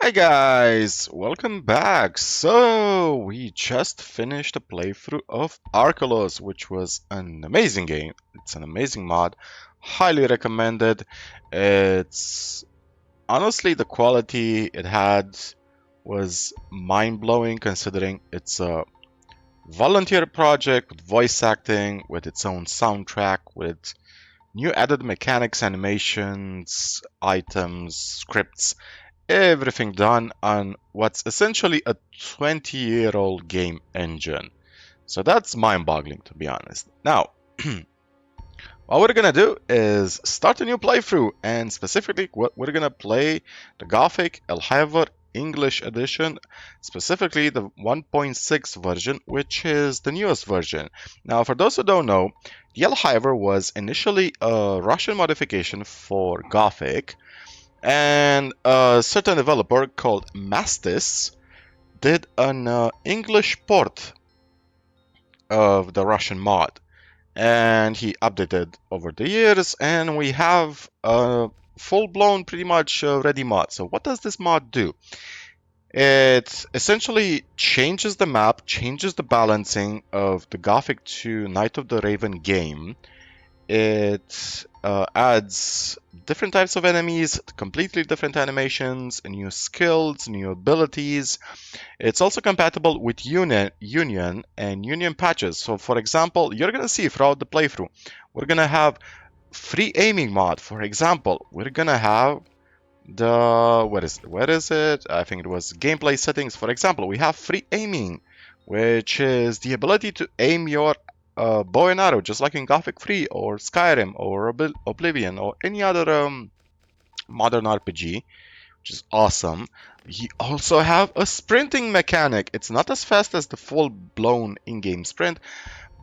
Hi guys, welcome back. So we just finished a playthrough of Archolos, which was an amazing game. It's an amazing mod, highly recommended. It's honestly the quality it had was mind-blowing considering it's a volunteer project with voice acting, with its own soundtrack, with new added mechanics, animations, items, scripts, everything done on what's essentially a 20-year-old game engine. So that's mind-boggling, to be honest. Now, what we're gonna do is start a new playthrough, and specifically, we're gonna play the Gothic L'hiver English edition, specifically the 1.6 version, which is the newest version. Now, for those who don't know, the L'hiver was initially a Russian modification for Gothic, and a certain developer called Mastys did an English port of the Russian mod, and he updated over the years, and we have a full-blown, pretty much ready mod. So what does this mod do? It essentially changes the map, changes the balancing of the Gothic 2 Night of the Raven game. It adds different types of enemies, completely different animations, new skills, new abilities. It's also compatible with Union and Union patches. So, for example, you're going to see throughout the playthrough, we're going to have free aiming mod. For example, we're going to have the where is it? I think it was gameplay settings. For example, we have free aiming, which is the ability to aim your bow and arrow, just like in Gothic 3 or Skyrim or Oblivion or any other modern RPG, which is awesome. You also have a sprinting mechanic. It's not as fast as the full-blown in-game sprint,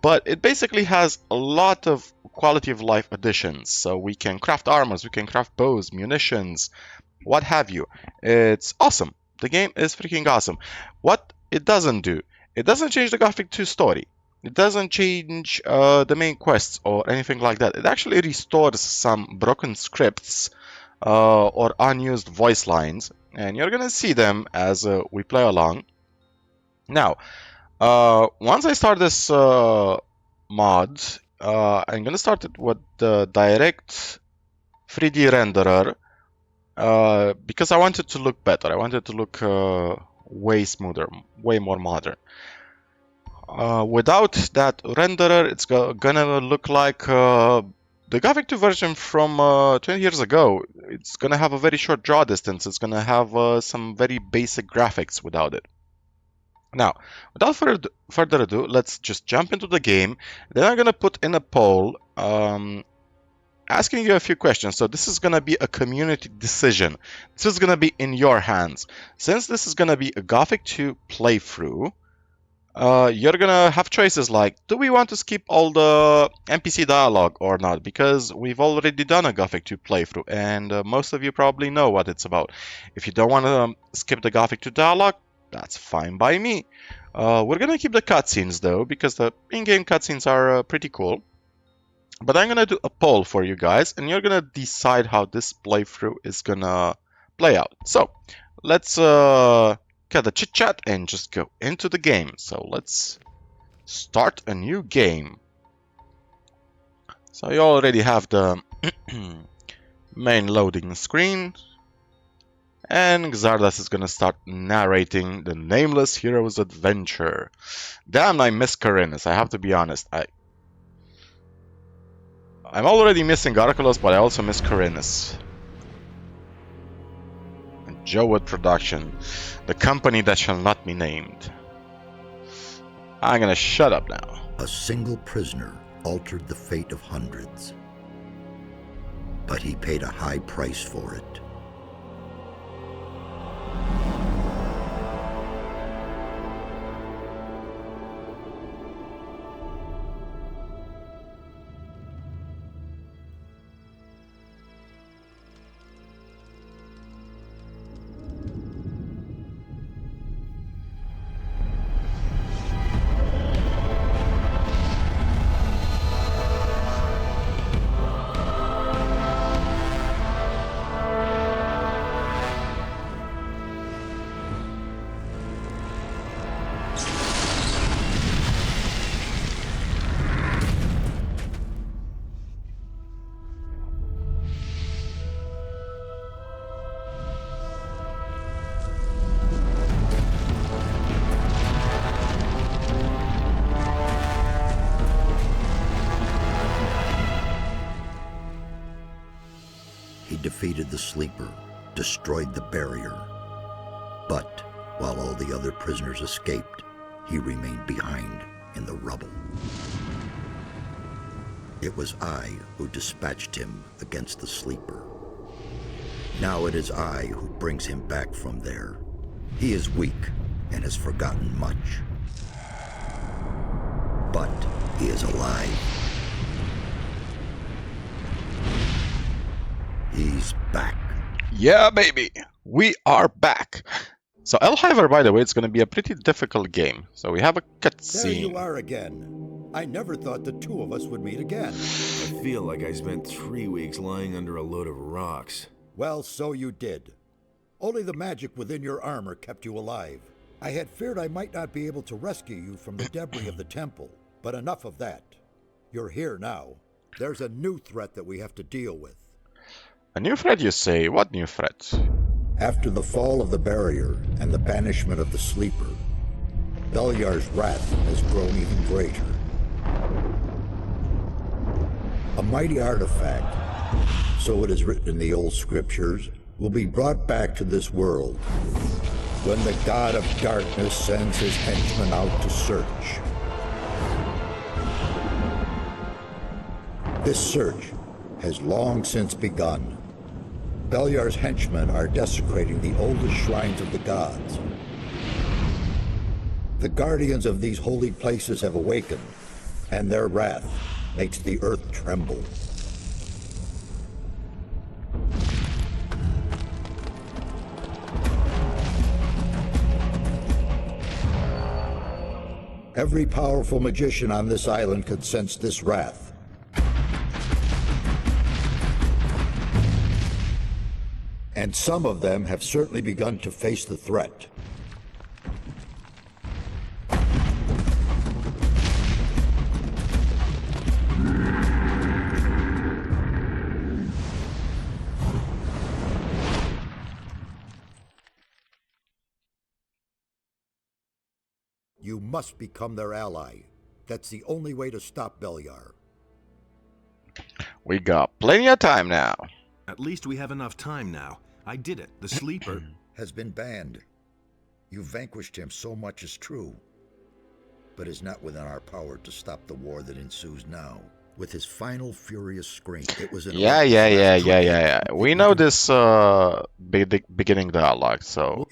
but it basically has a lot of quality of life additions. So we can craft armors, we can craft bows, munitions, what have you. It's awesome. The game is freaking awesome. What it doesn't do, it doesn't change the Gothic 2 story. It doesn't change the main quests or anything like that. It actually restores some broken scripts or unused voice lines, and you're gonna see them as we play along. Now, once I start this mod, I'm gonna start it with the direct 3D renderer because I want it to look better. I want it to look way smoother, way more modern. Without that renderer, it's gonna look like the Gothic 2 version from 20 years ago. It's gonna have a very short draw distance. It's gonna have some very basic graphics without it. Now, without further ado, let's just jump into the game. Then I'm gonna put in a poll asking you a few questions. So this is gonna be a community decision. This is gonna be in your hands. Since this is gonna be a Gothic 2 playthrough, you're gonna have choices like, do we want to skip all the NPC dialogue or not? Because we've already done a Gothic 2 playthrough, and most of you probably know what it's about. If you don't want to skip the Gothic 2 dialogue, that's fine by me. We're gonna keep the cutscenes though, because the in-game cutscenes are pretty cool. But I'm gonna do a poll for you guys, and you're gonna decide how this playthrough is gonna play out. So, let's cut the chit chat and just go into the game. So let's start a new game. So you already have the main loading screen, and Xardas is gonna start narrating the Nameless Hero's adventure. Damn, I miss Khorinis, I have to be honest. I'm already missing Archolos, but I also miss Khorinis. Jowood Production, the company that shall not be named. I'm gonna shut up now. A single prisoner altered the fate of hundreds, but he paid a high price for it. had defeated the Sleeper, destroyed the barrier. But while all the other prisoners escaped, he remained behind in the rubble. It was I who dispatched him against the Sleeper. Now it is I who brings him back from there. He is weak and has forgotten much. But he is alive. He's back. Yeah, baby, we are back. So L'hiver, by the way, it's going to be a pretty difficult game. So we have a cutscene. There you are again. I never thought the two of us would meet again. I feel like I spent 3 weeks lying under a load of rocks. Well, so you did. Only the magic within your armor kept you alive. I had feared I might not be able to rescue you from the debris of the temple, but enough of that. You're here now. There's a new threat that we have to deal with. A new threat, you say? What new threat? After the fall of the barrier and the banishment of the Sleeper, Beliar's wrath has grown even greater. A mighty artifact, so it is written in the old scriptures, will be brought back to this world when the god of darkness sends his henchmen out to search. This search has long since begun. Beliar's henchmen are desecrating the oldest shrines of the gods. The guardians of these holy places have awakened, and their wrath makes the earth tremble. Every powerful magician on this island could sense this wrath. And some of them have certainly begun to face the threat. You must become their ally. That's the only way to stop Beliar. We got plenty of time now. At least we have enough time now. I did it. The Sleeper Has been banned. You vanquished him, so much is true. But it's not within our power to stop the war that ensues now. With his final furious scream, it was an Yeah. We know this beginning dialogue, so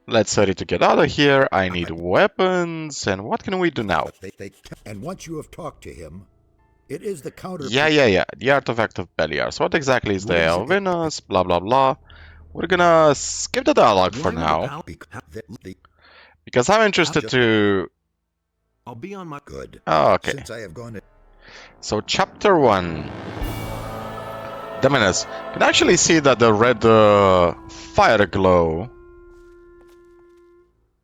let's hurry to get out of here. I need weapons, and what can we do now? And once you have talked to him, it is the counter. Yeah. The artifact of Beliar. So what exactly is the Elvinus? Blah, blah, blah. We're gonna skip the dialogue for now, because I'm interested to... I'll be on my... Good. Oh, okay. Since I have gone to... So chapter 1. Dominus. You can actually see that the red fire glow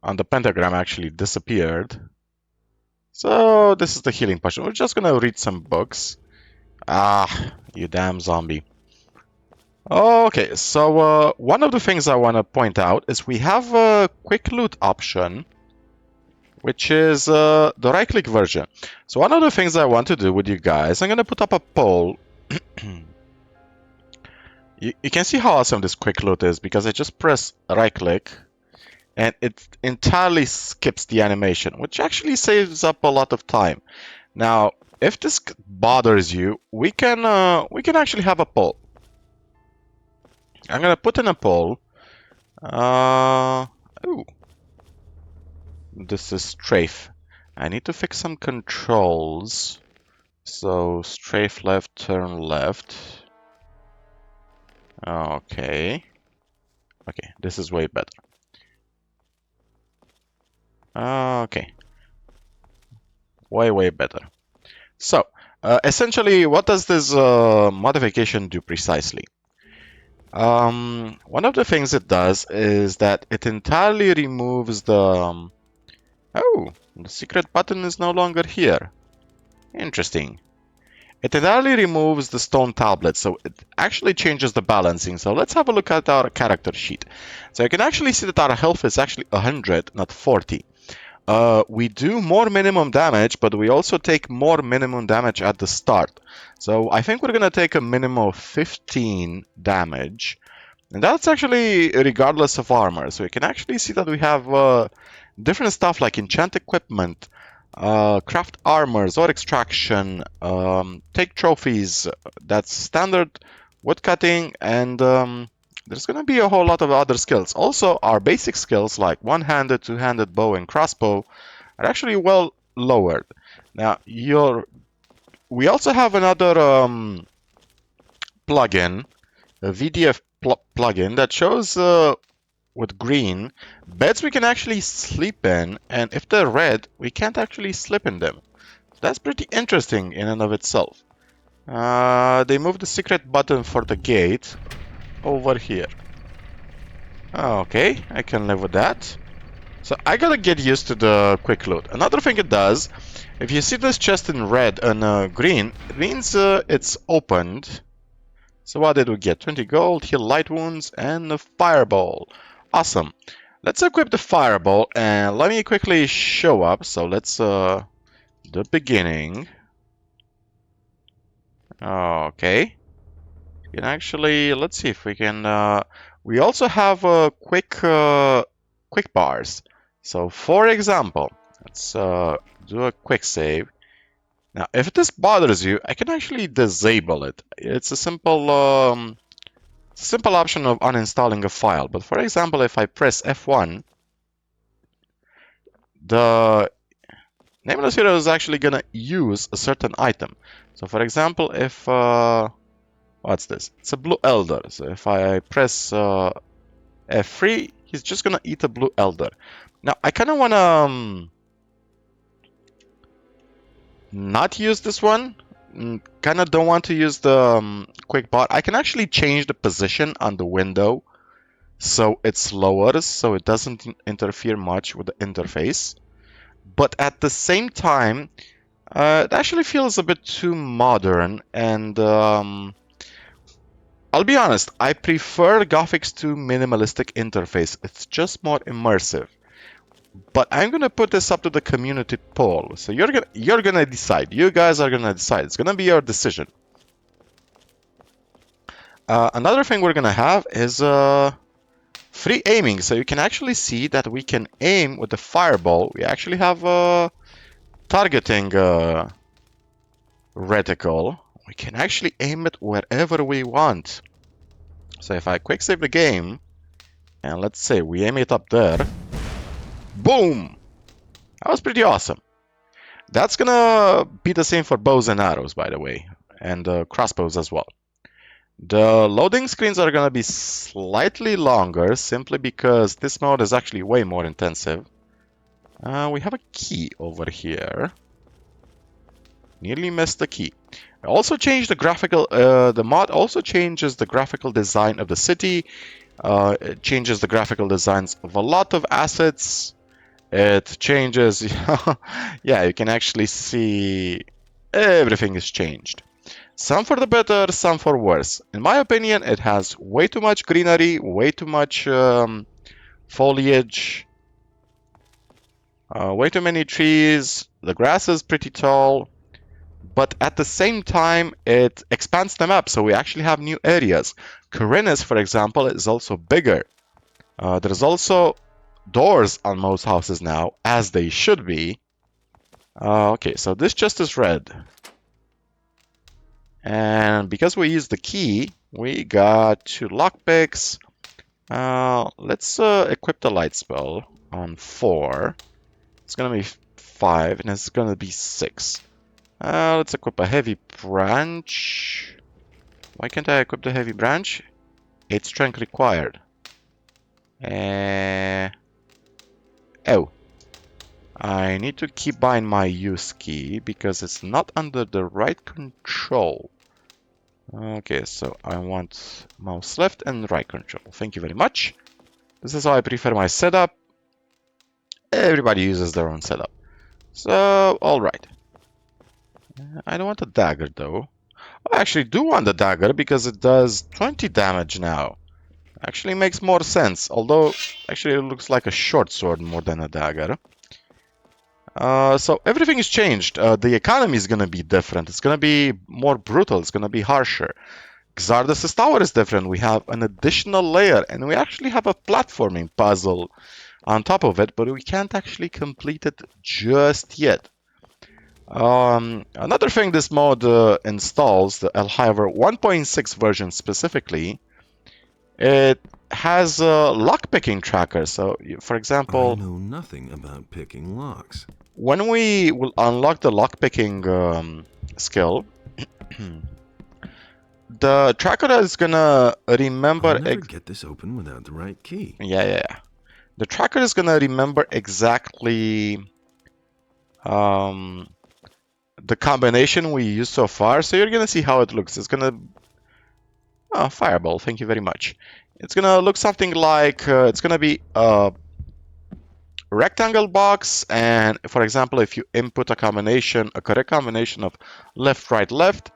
on the pentagram actually disappeared. So this is the healing potion. We're just gonna read some books. Ah, you damn zombie. Okay, so one of the things I want to point out is we have a quick loot option, which is the right-click version. So one of the things I want to do with you guys, I'm going to put up a poll. You can see how awesome this quick loot is, because I just press right-click, and it entirely skips the animation, which actually saves up a lot of time. Now, if this bothers you, we can actually have a poll. I'm gonna put in a poll. Ooh. This is strafe. I need to fix some controls. So strafe left, turn left. Okay. Okay, this is way better. Okay. Way better. So, essentially, what does this modification do precisely? One of the things it does is that it entirely removes the... oh, the secret button is no longer here. Interesting. It entirely removes the stone tablet, so it actually changes the balancing. So let's have a look at our character sheet. So you can actually see that our health is actually 100, not 40. we do more minimum damage, but we also take more minimum damage at the start. So I think we're gonna take a minimum of 15 damage. And that's actually regardless of armor. So you can actually see that we have different stuff like enchant equipment, craft armors or extraction, take trophies, that's standard woodcutting, and there's going to be a whole lot of other skills. Also, our basic skills like one-handed, two-handed bow and crossbow are actually well lowered. Now, we also have another plugin, a VDF plugin that shows with green beds we can actually sleep in, and if they're red, we can't actually sleep in them. So that's pretty interesting in and of itself. They moved the secret button for the gate over here. Okay, I can live with that. So I gotta get used to the quick loot. Another thing it does, if you see this chest in red and green, it means it's opened. So what did we get? 20 gold, heal light wounds, and a fireball. Awesome. Let's equip the fireball, and let me quickly show up. So let's the beginning. Okay. You can actually, let's see if we can. We also have quick bars. So for example, let's do a quick save. Now, if this bothers you, I can actually disable it. It's a simple option of uninstalling a file. But for example, if I press F1, the Nameless Hero is actually going to use a certain item. So for example, if... what's this? It's a blue elder. So if I press F3, he's just going to eat a blue elder. Now, I kind of want to... not use this one. Kind of don't want to use the quick bar. I can actually change the position on the window so it's lower, so it doesn't interfere much with the interface. But at the same time, it actually feels a bit too modern, and I'll be honest, I prefer Gothic's too minimalistic interface. It's just more immersive. But I'm gonna put this up to the community poll. So you're gonna decide. You guys are gonna decide. It's gonna be your decision. Another thing we're gonna have is free aiming. So you can actually see that we can aim with the fireball. We actually have a targeting reticle. We can actually aim it wherever we want. So if I quick save the game, and let's say we aim it up there. Boom! That was pretty awesome. That's gonna be the same for bows and arrows, by the way, and crossbows as well. The loading screens are gonna be slightly longer, simply because this mode is actually way more intensive. We have a key over here. Nearly missed the key. I also changed the graphical. The mod also changes the graphical design of the city. It changes the graphical designs of a lot of assets. It changes, yeah, you can actually see everything is changed. Some for the better, some for worse. In my opinion, it has way too much greenery, way too much foliage, way too many trees. The grass is pretty tall, but at the same time, it expands the map, so we actually have new areas. Khorinis, for example, is also bigger. There's also doors on most houses now, as they should be. Okay, so this chest is red. And because we used the key, we got 2 lockpicks. Let's equip the light spell on 4. It's gonna be 5, and it's gonna be 6. Let's equip a heavy branch. Why can't I equip the heavy branch? 8 strength required. Oh, I need to keep buying my use key because it's not under the right control. Okay, so I want mouse left and right control. Thank you very much. This is how I prefer my setup. Everybody uses their own setup. So, alright. I don't want a dagger though. I actually do want the dagger because it does 20 damage now. Actually makes more sense, although actually it looks like a short sword more than a dagger. So everything is changed. The economy is going to be different. It's going to be more brutal. It's going to be harsher. Xardus' tower is different. We have an additional layer, and we actually have a platforming puzzle on top of it, but we can't actually complete it just yet. Another thing this mod installs, the L'hiver 1.6 version specifically, it has a lockpicking tracker. So, for example, I know nothing about picking locks. when we will unlock the lockpicking skill, the tracker is gonna remember. I'll never get this open without the right key. Yeah. The tracker is gonna remember exactly the combination we used so far. So you're gonna see how it looks. It's gonna fireball. Thank you very much. It's gonna look something like it's gonna be a rectangle box, and for example, if you input a correct combination of left, right, left,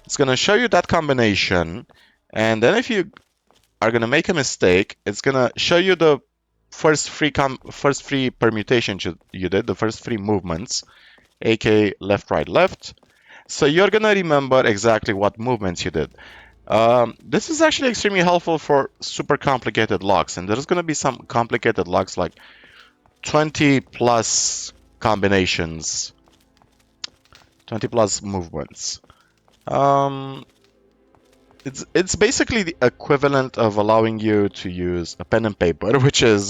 it's gonna show you that combination, and then if you are gonna make a mistake, it's gonna show you the first three permutations you did, the first three movements, aka left, right, left. So you're gonna remember exactly what movements you did. This is actually extremely helpful for super complicated locks, and there's gonna be some complicated locks like 20 plus combinations, 20 plus movements. It's basically the equivalent of allowing you to use a pen and paper, which is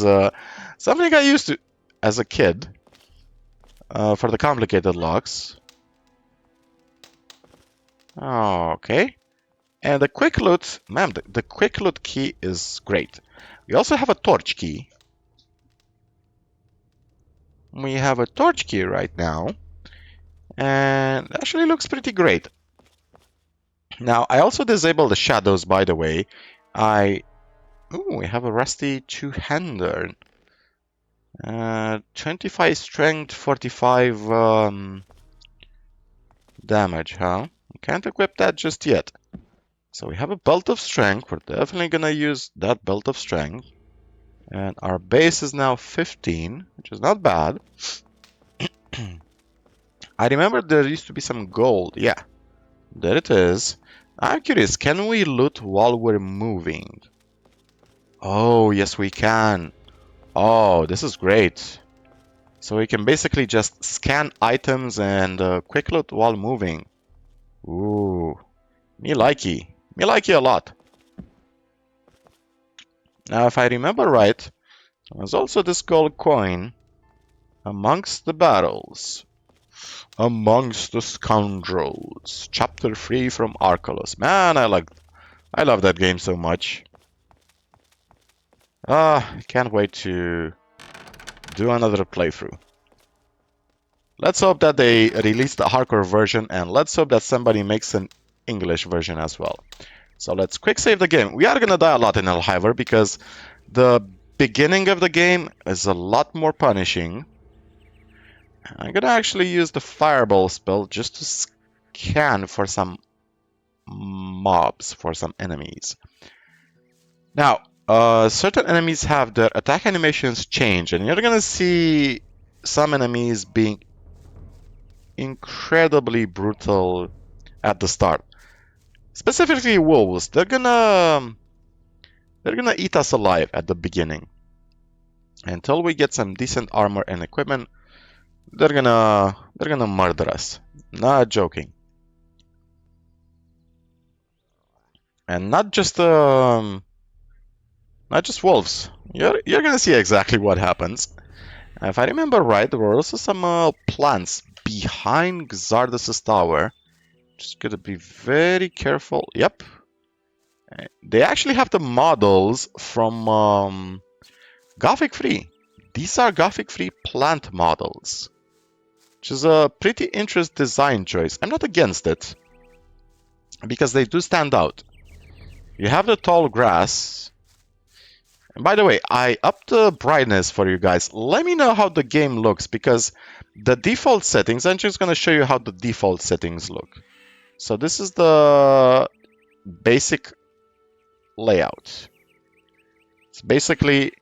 something I used to as a kid for the complicated locks. Okay. And the quick loot, man, the quick loot key is great. We also have a torch key. We have a torch key right now, and it actually looks pretty great. Now, I also disabled the shadows, by the way. We have a rusty two-hander. 25 strength, 45 damage, huh? We can't equip that just yet. So we have a belt of strength. We're definitely gonna use that belt of strength. And our base is now 15, which is not bad. I remember there used to be some gold. Yeah, there it is. I'm curious, can we loot while we're moving? Oh, yes we can. Oh, this is great. So we can basically just scan items and quick loot while moving. Ooh, me likey. Me likey a lot. Now, if I remember right, there's also this gold coin amongst the battles. Amongst the Scoundrels. Chapter 3 from Archolos. Man, I love that game so much. Can't wait to do another playthrough. Let's hope that they release the hardcore version, and let's hope that somebody makes an English version as well. So let's quick save the game. We are gonna die a lot in L'hiver because the beginning of the game is a lot more punishing. I'm gonna actually use the fireball spell just to scan for some mobs, for some enemies. Now, certain enemies have their attack animations change, and you're gonna see some enemies being incredibly brutal at the start. Specifically wolves. They're gonna eat us alive at the beginning. Until we get some decent armor and equipment, they're gonna murder us. Not joking. And not just wolves. You're gonna see exactly what happens. If I remember right, there were also some plants behind Xardus' tower. Just gotta be very careful. Yep. They actually have the models from Gothic 3. These are Gothic 3 plant models, which is a pretty interesting design choice. I'm not against it, because they do stand out. You have the tall grass. And by the way, I upped the brightness for you guys. Let me know how the game looks, because the default settings, I'm just going to show you how the default settings look. So this is the basic layout. It's basically,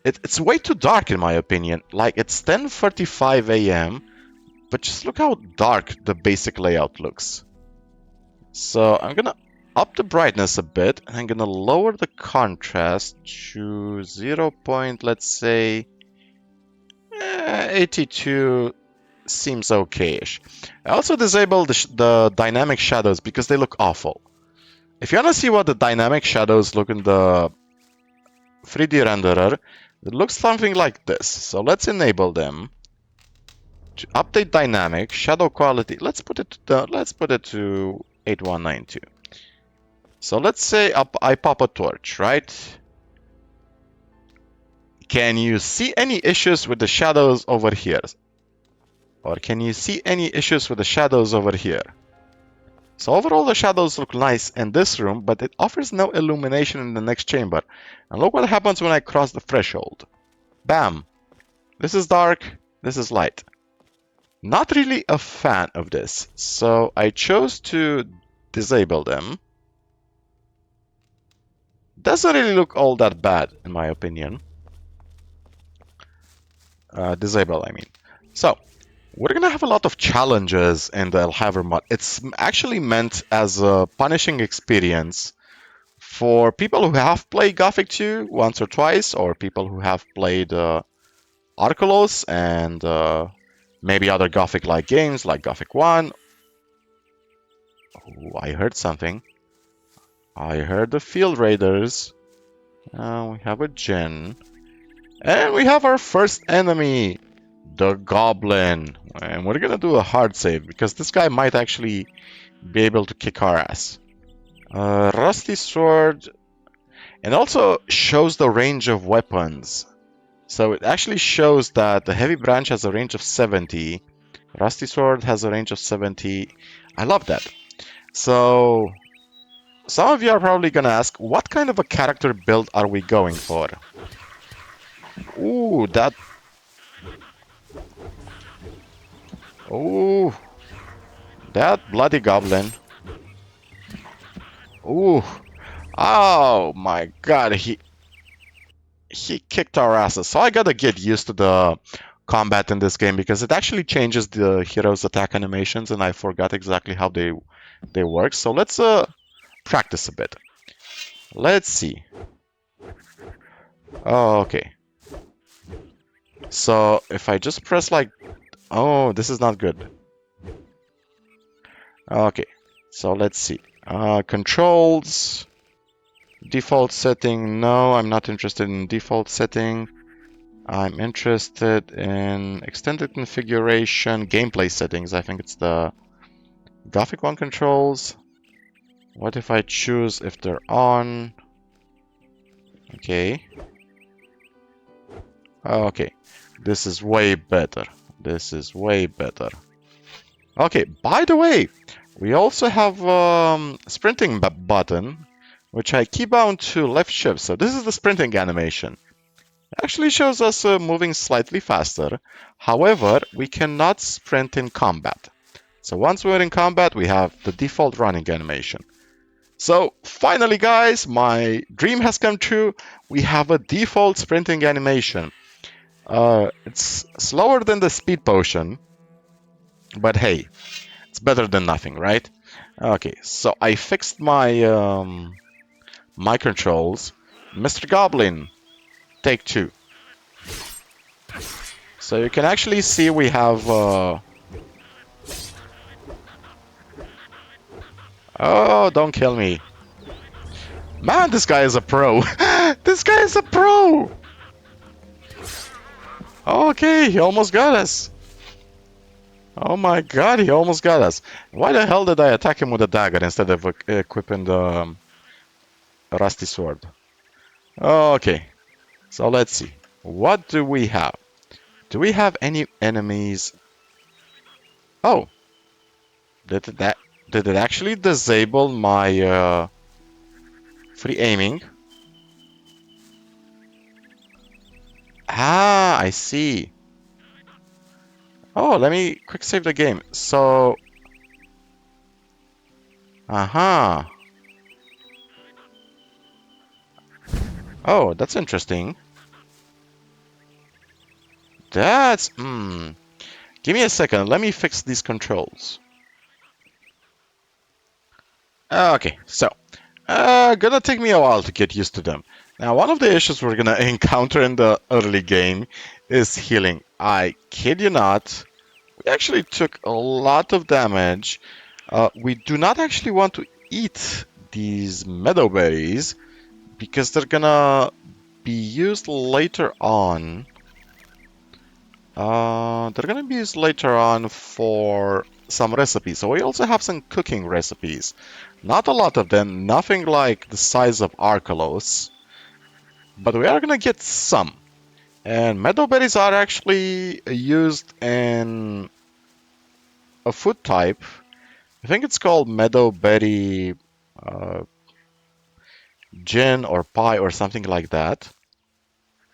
it's way too dark in my opinion. Like, it's 10:45 a.m. but just look how dark the basic layout looks. So I'm gonna up the brightness a bit, and I'm gonna lower the contrast to 0. Let's say 82 seems okay-ish. I also disabled the dynamic shadows because they look awful. If you wanna see what the dynamic shadows look in the 3D renderer, it looks something like this. So let's enable them. To update dynamic shadow quality, let's put it to 8192. So let's say I pop a torch, right? Can you see any issues with the shadows over here? Or can you see any issues with the shadows over here? So overall the shadows look nice in this room, but it offers no illumination in the next chamber. And look what happens when I cross the threshold. Bam! This is dark, this is light. Not really a fan of this, so I chose to disable them. Doesn't really look all that bad, in my opinion. Disable, I mean. So, we're gonna have a lot of challenges in the L'hiver mod. It's actually meant as a punishing experience for people who have played Gothic 2 once or twice, or people who have played Archolos and maybe other Gothic-like games like Gothic 1. Oh, I heard something. I heard the Field Raiders. We have a Djinn. And we have our first enemy, the Goblin. And we're gonna do a hard save because this guy might actually be able to kick our ass. Rusty Sword. And also shows the range of weapons. So it actually shows that the Heavy Branch has a range of 70. Rusty Sword has a range of 70. I love that. So some of you are probably gonna ask, what kind of a character build are we going for? Ooh, that... Ooh, that bloody goblin. Ooh, oh my god, he kicked our asses. So I gotta get used to the combat in this game because it actually changes the hero's attack animations, and I forgot exactly how they work. So let's practice a bit. Let's see. Oh, okay. So if I just press like... Oh, this is not good. Okay, so let's see. Controls. Default setting. No, I'm not interested in default setting. I'm interested in extended configuration, gameplay settings. I think it's the Gothic 1 controls. What if I choose if they're on? Okay. Okay. This is way better. This is way better. Okay, by the way, we also have sprinting button, which I keybound to left shift. So this is the sprinting animation. It actually shows us moving slightly faster. However, we cannot sprint in combat. So once we're in combat, we have the default running animation. So finally, guys, my dream has come true. We have a default sprinting animation. It's slower than the speed potion, but hey, it's better than nothing, right? Okay, so I fixed my my controls. Mr. Goblin, take 2. So you can actually see we have oh, don't kill me. Man, this guy is a pro. This guy is a pro. Okay, he almost got us. Oh my god, he almost got us. Why the hell did I attack him with a dagger instead of equipping the rusty sword? Okay, so let's see. What do we have? Do we have any enemies? Oh, did it actually disable my free aiming? Ah, I see. Oh, let me quick save the game. So, oh, that's interesting. That's Give me a second. Let me fix these controls. Okay, so gonna take me a while to get used to them. Now, one of the issues we're gonna encounter in the early game is healing. I kid you not, we actually took a lot of damage. We do not actually want to eat these meadowberries because they're gonna be used later on. They're gonna be used later on for some recipes. So we also have some cooking recipes. Not a lot of them, nothing like the size of Archolos, but we are gonna get some. And meadowberries are actually used in a food type. I think it's called meadowberry gin or pie or something like that.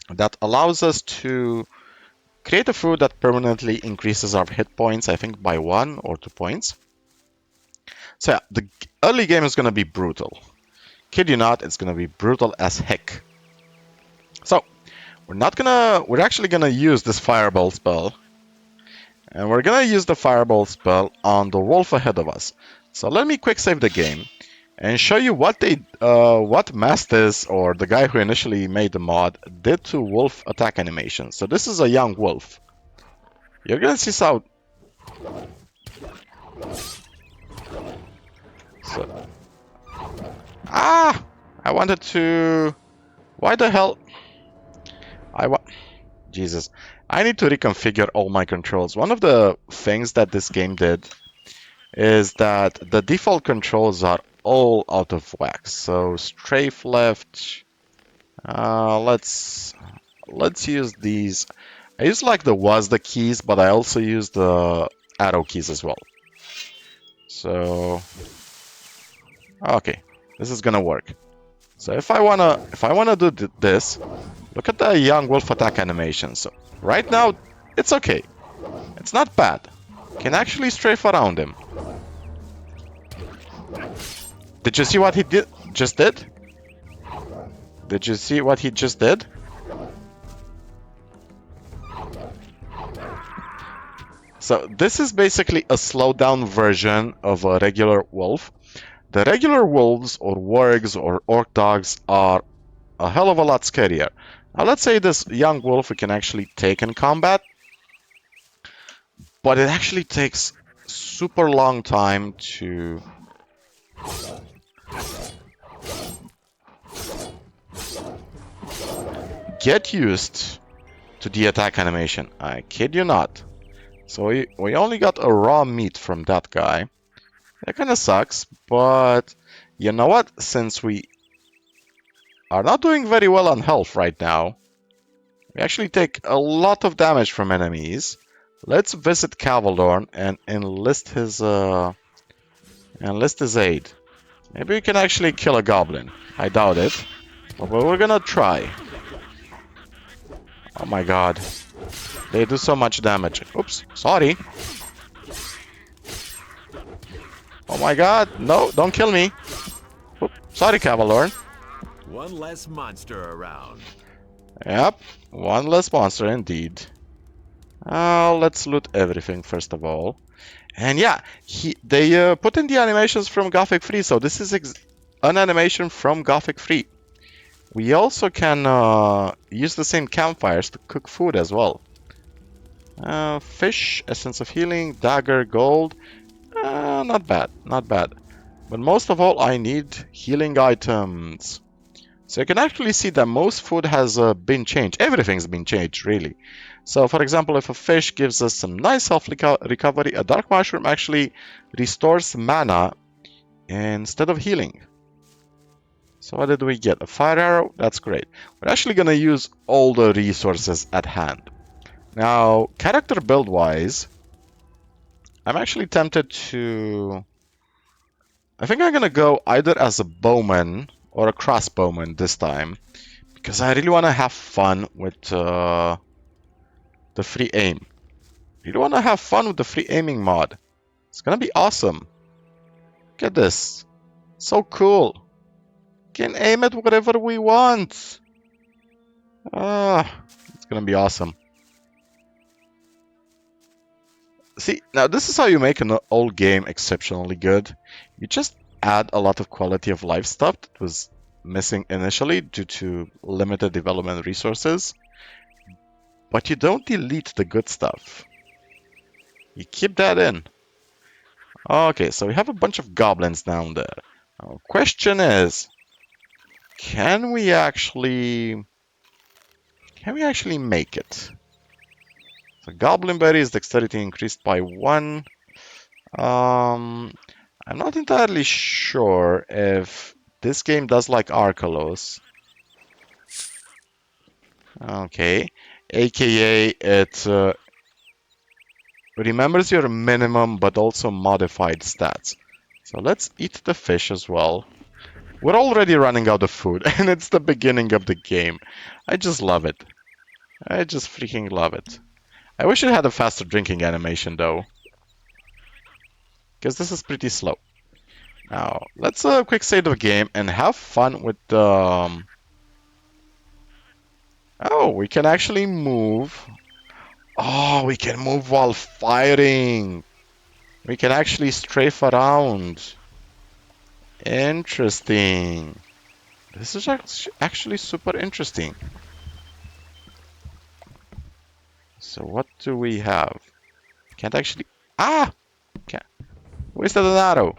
That allows us to create a food that permanently increases our hit points, I think by 1 or 2 points. So yeah, the early game is going to be brutal. Kid you not, it's going to be brutal as heck. So, we're actually going to use this fireball spell. And we're going to use the fireball spell on the wolf ahead of us. So let me quick save the game and show you what Mastys, or the guy who initially made the mod, did to wolf attack animation. So this is a young wolf. You're gonna see so. I wanted to. Why the hell? Jesus. I need to reconfigure all my controls. One of the things that this game did is that the default controls are all out of whack. So strafe left. Let's use these. I use like the keys, but I also use the arrow keys as well. So okay, this is gonna work. So if I wanna do this, look at the young wolf attack animation. So right now it's okay. It's not bad. Can actually strafe around him. Did you see what he just did? Did you see what he just did? So this is basically a slowed down version of a regular wolf. The regular wolves or wargs or orc dogs are a hell of a lot scarier. Now let's say this young wolf we can actually take in combat, but it actually takes super long time to get used to the attack animation. I kid you not. So we only got a raw meat from that guy. That kind of sucks, but you know what? Since we are not doing very well on health right now, we actually take a lot of damage from enemies. Let's visit Cavaldorn and enlist his aid. Maybe we can actually kill a goblin. I doubt it, but we're gonna try. Oh my god. They do so much damage. Oops, sorry. Oh my god, no, don't kill me. Oops, sorry, Cavaldorn. One less monster around. Yep, one less monster indeed. Let's loot everything first of all. And yeah, they put in the animations from Gothic 3, so this is an animation from Gothic 3. We also can use the same campfires to cook food as well. Fish, essence of healing, dagger, gold. Not bad, not bad. But most of all, I need healing items. So you can actually see that most food has been changed. Everything's been changed, really. So for example, if a fish gives us some nice health recovery, a dark mushroom actually restores mana instead of healing. So what did we get? A fire arrow? That's great. We're actually going to use all the resources at hand. Now, character build-wise, I'm actually tempted to... I think I'm going to go either as a bowman or a crossbowman this time, because I really want to have fun with the free aim. Really want to have fun with the free aiming mod. It's going to be awesome. Look at this. So cool. Can aim at whatever we want. It's going to be awesome. See, now this is how you make an old game exceptionally good. You just add a lot of quality of life stuff that was missing initially due to limited development resources, but you don't delete the good stuff. You keep that in. Okay, so we have a bunch of goblins down there. Now, question is, can we actually make it? So goblin berries dexterity increased by 1. I'm not entirely sure if this game does like Archolos. Okay, aka it remembers your minimum but also modified stats. So let's eat the fish as well. We're already running out of food, and it's the beginning of the game. I just love it. I just freaking love it. I wish it had a faster drinking animation though, because this is pretty slow. Now, let's quick save the game and have fun with the... Oh, we can actually move. Oh, we can move while firing. We can actually strafe around. Interesting. This is actually super interesting. So what do we have? Can't actually... Ah! Can't... Wasted an arrow.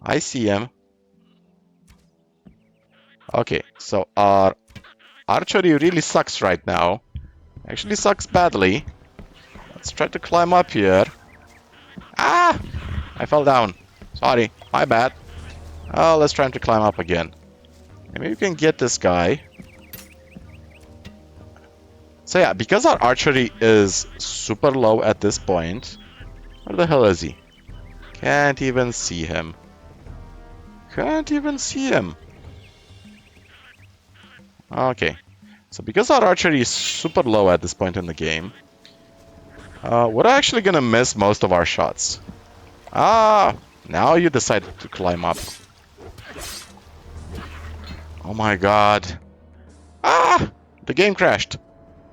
I see him. Okay, so our archery really sucks right now. Actually sucks badly. Let's try to climb up here. Ah! I fell down. Sorry, my bad. Oh, let's try to climb up again. Maybe we can get this guy. So yeah, because our archery is super low at this point. Where the hell is he? Can't even see him. Can't even see him. Okay. So because our archery is super low at this point in the game, we're actually gonna miss most of our shots. Ah! Now you decided to climb up. Oh my god. Ah! The game crashed.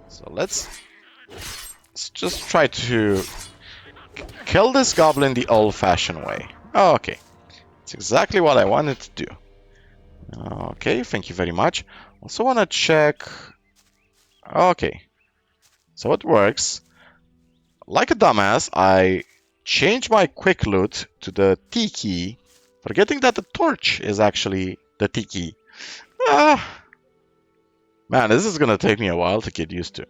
So let's just try to kill this goblin the old-fashioned way. Oh, okay. That's exactly what I wanted to do. Okay, thank you very much. Also want to check... Okay. So it works. Like a dumbass, I changed my quick loot to the T key, forgetting that the torch is actually the T key. Ah! Man, this is gonna take me a while to get used to.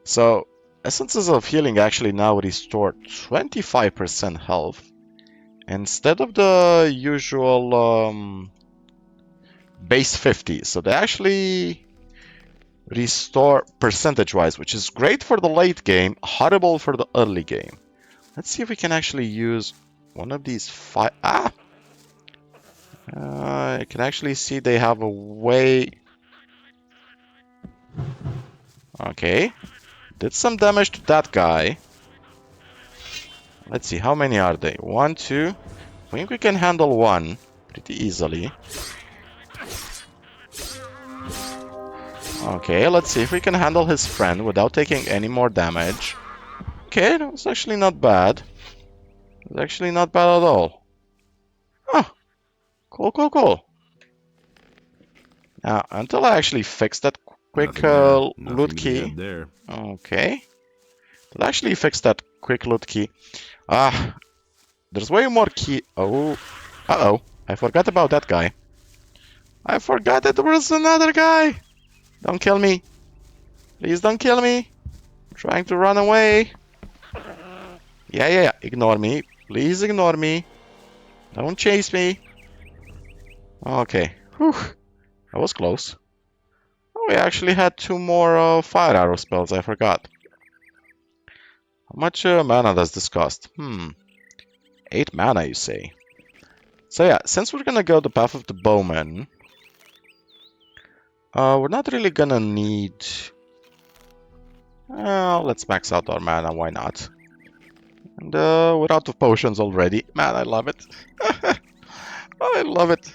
So, Essences of Healing actually now restore 25% health instead of the usual base 50. So they actually restore percentage-wise, which is great for the late game, horrible for the early game. Let's see if we can actually use one of these five. Ah! I can actually see they have a way. Okay. Did some damage to that guy. Let's see, how many are they? 1, 2. I think we can handle one pretty easily. Okay, let's see if we can handle his friend without taking any more damage. Okay, that was actually not bad. It was actually not bad at all. Oh, cool, cool, cool. Now, until I actually fix that quick loot key. There. Okay. I'll actually fix that quick loot key. Ah, there's way more key. Oh, uh-oh. I forgot about that guy. I forgot that there was another guy. Don't kill me. Please don't kill me. I'm trying to run away. Yeah. Ignore me. Please ignore me. Don't chase me. Okay. Whew. That was close. Oh, we actually had 2 more fire arrow spells. I forgot. How much mana does this cost? 8 mana, you say? So yeah, since we're gonna go the path of the bowman, we're not really gonna need... let's max out our mana, why not? And we're out of potions already. Man, I love it. I love it.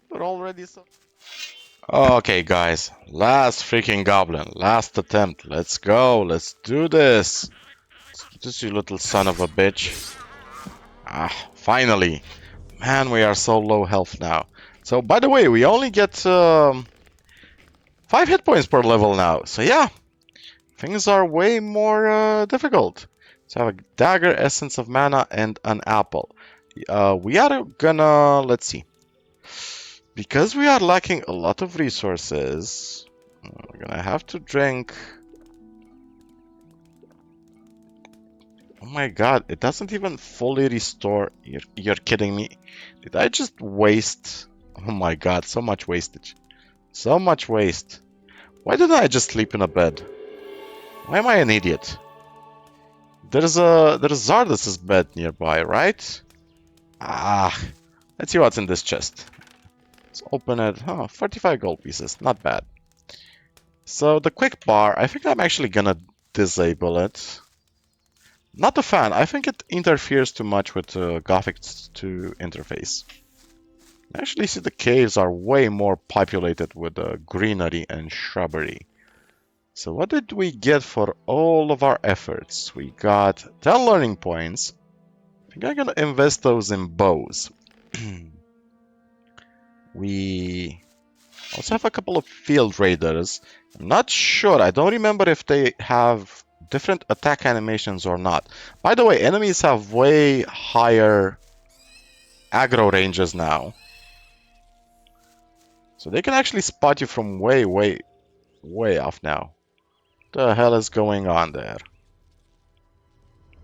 We're already so... Okay, guys. Last freaking goblin. Last attempt. Let's go. Let's do this. Just you little son of a bitch. Ah, finally. Man, we are so low health now. So, by the way, we only get 5 hit points per level now. So yeah, things are way more difficult. So I have a dagger, essence of mana, and an apple. We are gonna, let's see. Because we are lacking a lot of resources, we're gonna have to drink. Oh my god, it doesn't even fully restore. You're kidding me. Did I just waste? Oh my god, so much wastage. So much waste. Why didn't I just sleep in a bed? Why am I an idiot? There's Zardas's bed nearby, right? Ah, let's see what's in this chest. Let's open it. Oh, 45 gold pieces, not bad. So the quick bar, I think I'm actually gonna disable it. Not a fan. I think it interferes too much with Gothic 2 interface. Actually, see the caves are way more populated with greenery and shrubbery. So what did we get for all of our efforts? We got 10 learning points. I think I'm gonna invest those in bows. We also have a couple of field raiders. I'm not sure. I don't remember if they have different attack animations or not. By the way, enemies have way higher aggro ranges now. So they can actually spot you from way off now. What the hell is going on there?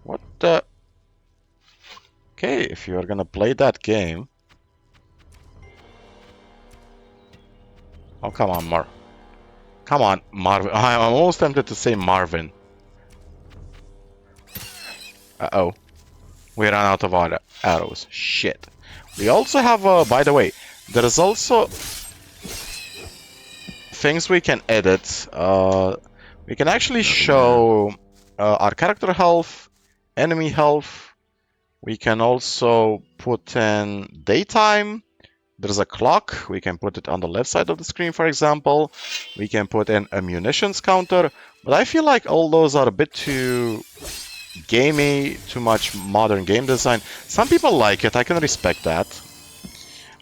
What the... Okay, if you're gonna play that game... Oh, come on, Come on, Marvin. I'm almost tempted to say Marvin. Uh-oh. We ran out of our arrows. Shit. We also have, by the way, there is also things we can edit. We can actually show our character health, enemy health. We can also put in daytime. There's a clock. We can put it on the left side of the screen, for example. We can put in a munitions counter. But I feel like all those are a bit too gamey, too much modern game design. Some people like it. I can respect that.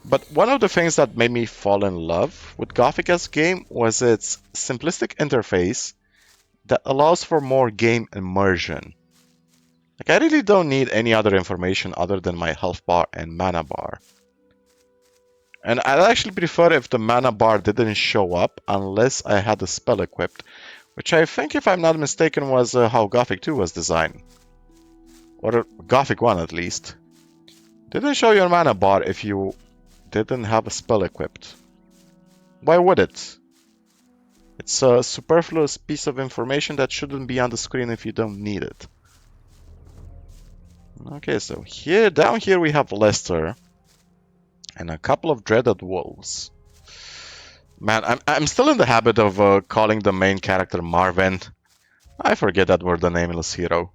But one of the things that made me fall in love with Gothic as a game was its simplistic interface that allows for more game immersion. Like, I really don't need any other information other than my health bar and mana bar. And I'd actually prefer if the mana bar didn't show up unless I had a spell equipped, which I think, if I'm not mistaken, was how Gothic 2 was designed. Or Gothic 1 at least. Didn't show your mana bar if you didn't have a spell equipped. Why would it? It's a superfluous piece of information that shouldn't be on the screen if you don't need it. Okay, so here, down here we have Lester. And a couple of dreaded wolves. Man, I'm still in the habit of calling the main character Marvin. I forget that we're the Nameless Hero.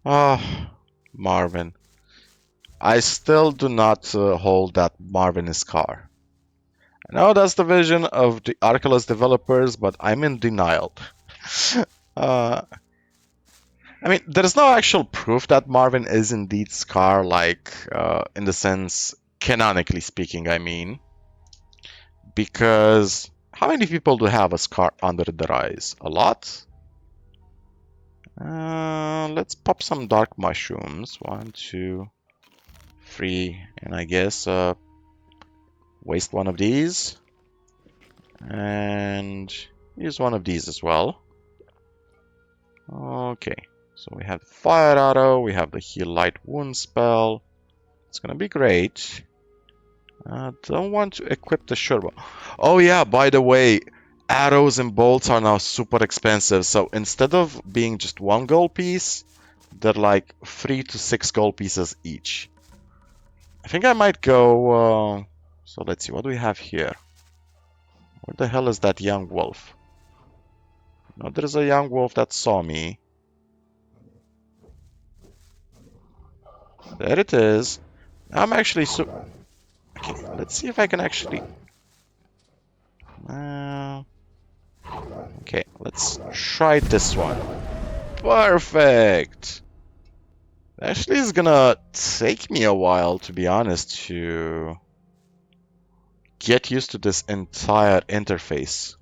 Ah, Marvin. I still do not hold that Marvin is car. I know that's the vision of the Archolos developers, but I'm in denial. I mean, there's no actual proof that Marvin is indeed Scar, like, in the sense, canonically speaking, I mean. Because, how many people do have a scar under their eyes? A lot? Let's pop some dark mushrooms. 1, 2, 3, and I guess, waste one of these. And use one of these as well. Okay. So we have Fire Arrow, we have the Heal Light Wound spell. It's gonna be great. Don't want to equip the Shurba. Oh yeah, by the way, arrows and bolts are now super expensive. So instead of being just 1 gold piece, they're like 3 to 6 gold pieces each. I think I might go... So let's see, what do we have here? Where the hell is that young wolf? No, there's a young wolf that saw me. There it is. I'm actually okay, let's see if I can actually... Okay, let's try this one. Perfect. Actually, it's gonna take me a while, to be honest, to get used to this entire interface.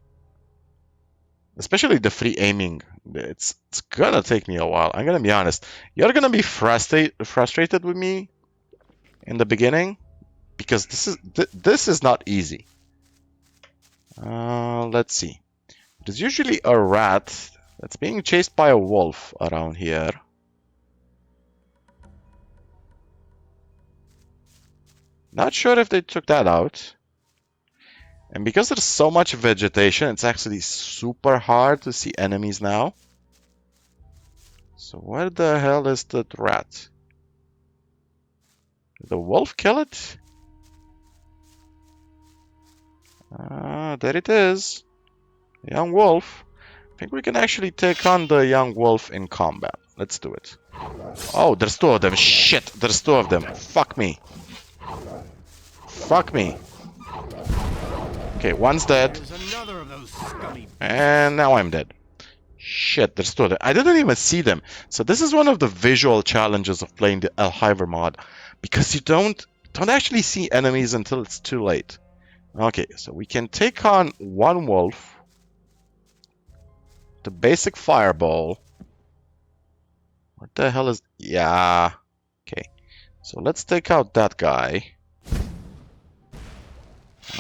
Especially the free aiming. It's gonna take me a while. I'm gonna be honest. You're gonna be frustrated with me in the beginning because this is not easy. Let's see. There's usually a rat that's being chased by a wolf around here. Not sure if they took that out. And because there's so much vegetation, it's actually super hard to see enemies now. So where the hell is the rat? Did the wolf kill it? There it is. Young wolf. I think we can actually take on the young wolf in combat. Let's do it. Oh, there's two of them. Shit, there's two of them. Fuck me. Fuck me. Okay, one's dead. And now I'm dead. Shit, there's two of them. I didn't even see them. So this is one of the visual challenges of playing the L'hiver mod. Because you don't actually see enemies until it's too late. Okay, so we can take on one wolf. The basic fireball. What the hell is... Yeah. Okay. So let's take out that guy.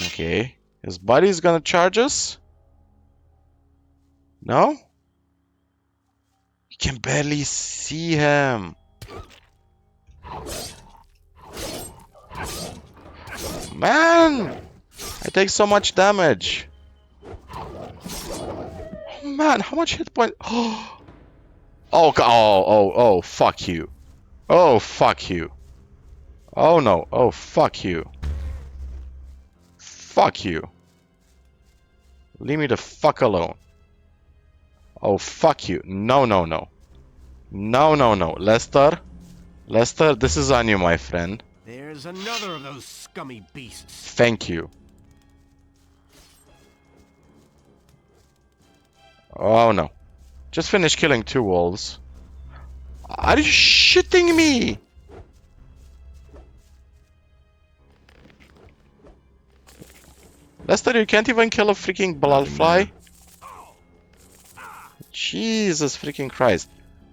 Okay. His buddy's gonna charge us? No? You can barely see him. Man! I take so much damage. Oh man, how much hit point? Oh, fuck you. Oh, fuck you. Oh no, oh, fuck you. Fuck you. Leave me the fuck alone. Oh, fuck you. No, no, no. No, no, no. Lester? Lester, this is on you, my friend. There's another of those scummy beasts. Thank you. Oh, no. Just finished killing two wolves. Are you shitting me? Lester, you can't even kill a freaking bloodfly? Jesus freaking Christ.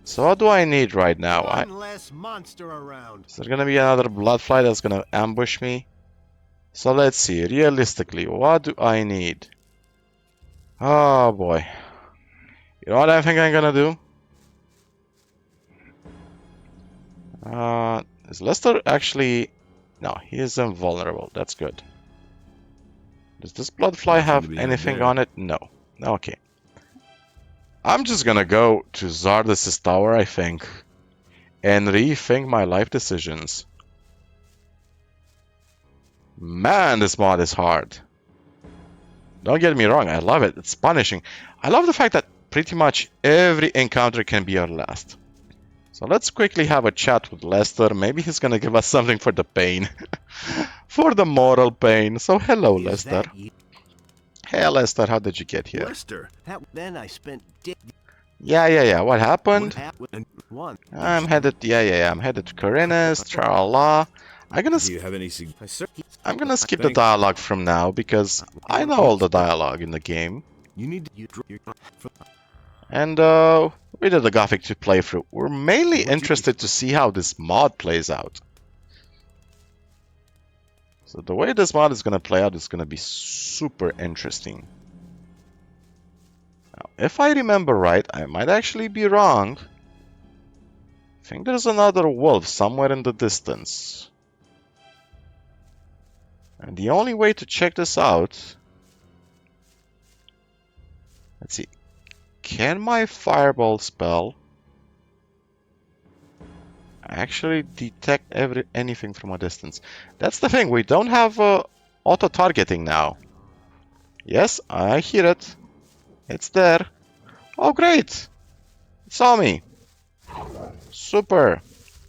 So what do I need right now? One less monster around. Is there gonna be another bloodfly that's gonna ambush me? So let's see, realistically, what do I need? Oh boy. You know what I think I'm gonna do? Is Lester actually... No, he is invulnerable. That's good. Does this bloodfly have anything on it? No. Okay. I'm just gonna go to Zardis' tower, I think, and rethink my life decisions. Man, this mod is hard. Don't get me wrong, I love it. It's punishing. I love the fact that pretty much every encounter can be our last. So let's quickly have a chat with Lester. Maybe he's gonna give us something for the pain. For the moral pain. So hello, Lester. Hey, Lester, how did you get here? Lester. Then I spent... Yeah. What happened? One. I'm headed... Yeah. I'm headed to Khorinis. Tra-la. Do you have any... I'm gonna skip the dialogue from now because I know all the dialogue in the game. You need to... And we did the Gothic 2 playthrough. We're mainly interested to see how this mod plays out. So the way this mod is gonna play out is gonna be super interesting. Now, if I remember right, I might actually be wrong. I think there's another wolf somewhere in the distance. And the only way to check this out... Let's see. Can my fireball spell actually detect anything from a distance? That's the thing, we don't have auto-targeting now. Yes, I hear it. It's there. Oh, great! It saw me. Super.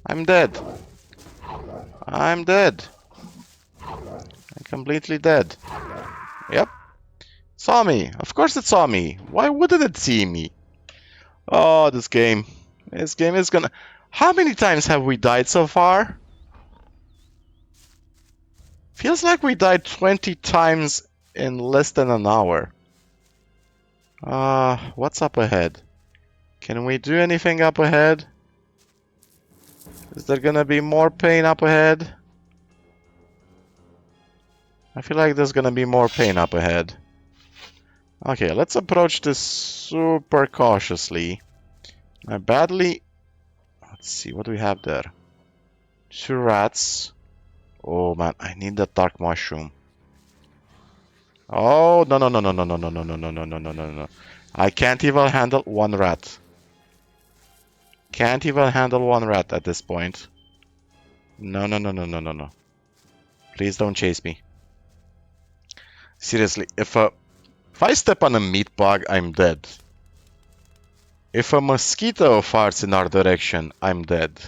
I'm dead. I'm dead. I'm completely dead. Yep. Saw me. Of course it saw me. Why wouldn't it see me? Oh, this game. This game is gonna... How many times have we died so far? Feels like we died 20 times in less than an hour. What's up ahead? Can we do anything up ahead? Is there gonna be more pain up ahead? I feel like there's gonna be more pain up ahead. Okay, let's approach this super cautiously. I badly... Let's see, what do we have there? 2 rats. Oh man, I need that dark mushroom. Oh, no, no, no, no, no, no, no, no, no, no, no, no, no, no, no. I can't even handle 1 rat. Can't even handle 1 rat at this point. No, no, no, no, no, no, no. Please don't chase me. Seriously, if I step on a meat bug, I'm dead. If a mosquito farts in our direction, I'm dead.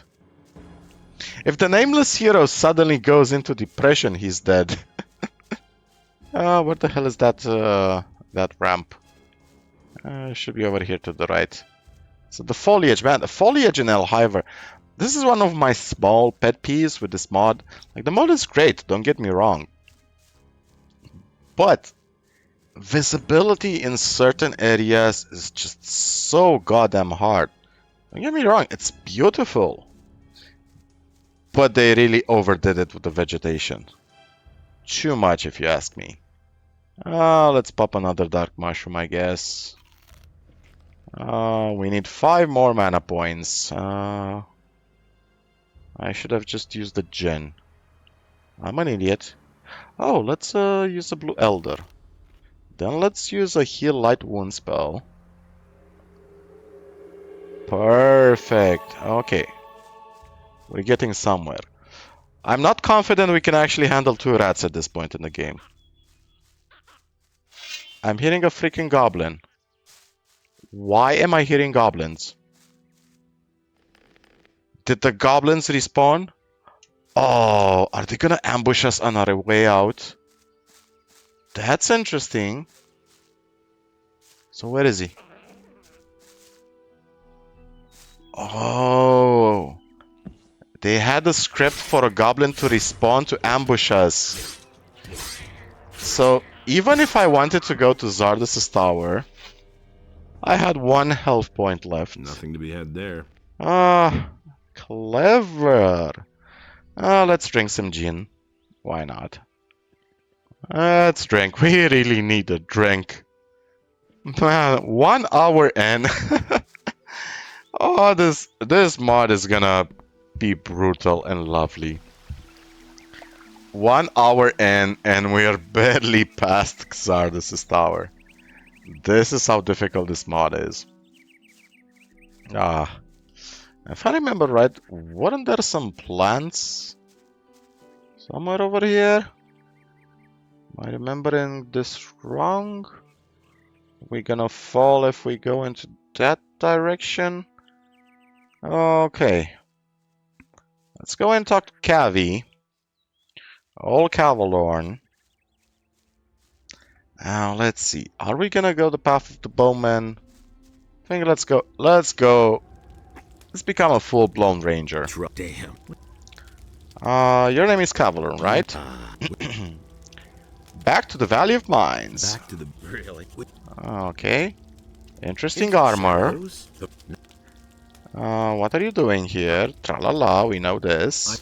If the Nameless Hero suddenly goes into depression, he's dead. What the hell is that, that ramp? Should be over here to the right. So the foliage, man, the foliage in L'hiver. This is one of my small pet peeves with this mod. Like, the mod is great, don't get me wrong. But visibility in certain areas is just so goddamn hard. Don't get me wrong, it's beautiful. But they really overdid it with the vegetation. Too much, if you ask me. Let's pop another dark mushroom, I guess. We need 5 more mana points. I should have just used the gen. I'm an idiot. Oh, let's use a blue elder. Then let's use a heal light wound spell. Perfect. Okay. We're getting somewhere. I'm not confident we can actually handle 2 rats at this point in the game. I'm hearing a freaking goblin. Why am I hearing goblins? Did the goblins respawn? Oh, are they gonna ambush us on our way out? That's interesting. So where is he? Oh. They had a script for a goblin to respawn to ambush us. So even if I wanted to go to Zardus' tower, I had 1 health point left. Nothing to be had there. Ah, clever. Let's drink some gin. Why not? Let's drink. We really need a drink. Man, 1 hour in. Oh, this mod is gonna be brutal and lovely. 1 hour in, and we are barely past Xardus' tower. This is how difficult this mod is. If I remember right, weren't there some plants somewhere over here? Am I remembering this wrong? We're gonna fall if we go into that direction. Okay. Let's go and talk to Cavi. Old Cavalorn. Now, let's see. Are we gonna go the path of the bowman? I think let's go. Let's go. Let's become a full-blown ranger. Damn. Your name is Cavalorn, right? Back to the Valley of Mines. Back to the really. Okay. Interesting armor. What are you doing here? Tra-la-la, we know this.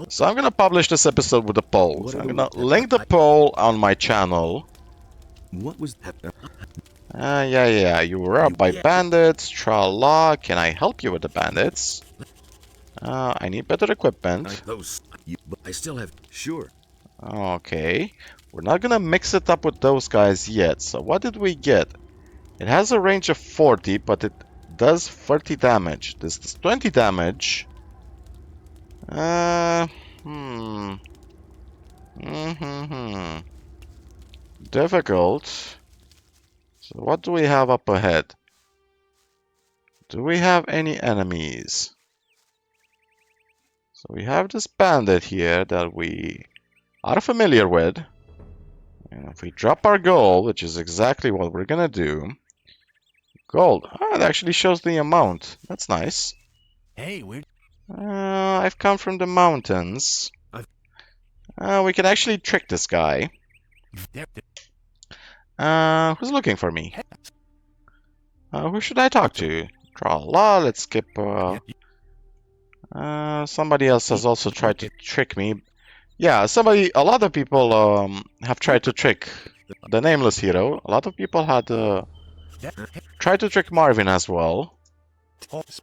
So I'm gonna publish this episode with a poll. So I'm gonna link the poll on my channel. What was that? Yeah. You were robbed by bandits. Tra-la. Can I help you with the bandits? I need better equipment. Those. I still have. Sure. Okay. We're not gonna mix it up with those guys yet. So what did we get? It has a range of 40, but it does 30 damage. This does 20 damage. Difficult. So what do we have up ahead? Do we have any enemies? So we have this bandit here that we are familiar with. And if we drop our goal, which is exactly what we're gonna do, Gold. Ah, it actually shows the amount. That's nice. Hey, we're I've come from the mountains. We can actually trick this guy. there. Who's looking for me? Who should I talk to? Tra-la, let's skip. Somebody else has also tried to trick me. Yeah, a lot of people have tried to trick the Nameless Hero. A lot of people had tried to trick Marvin as well.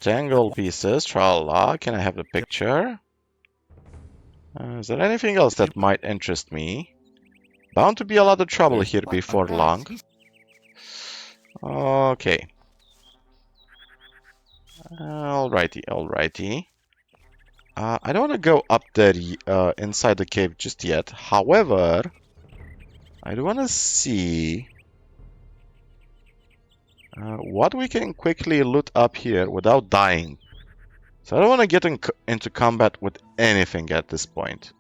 Tangle pieces, tra-la. Can I have the picture? Is there anything else that might interest me? Bound to be a lot of trouble here before long. Okay. Alrighty, alrighty. I don't want to go up there inside the cave just yet. However, I do want to see what we can quickly loot up here without dying. So I don't want to get into combat with anything at this point.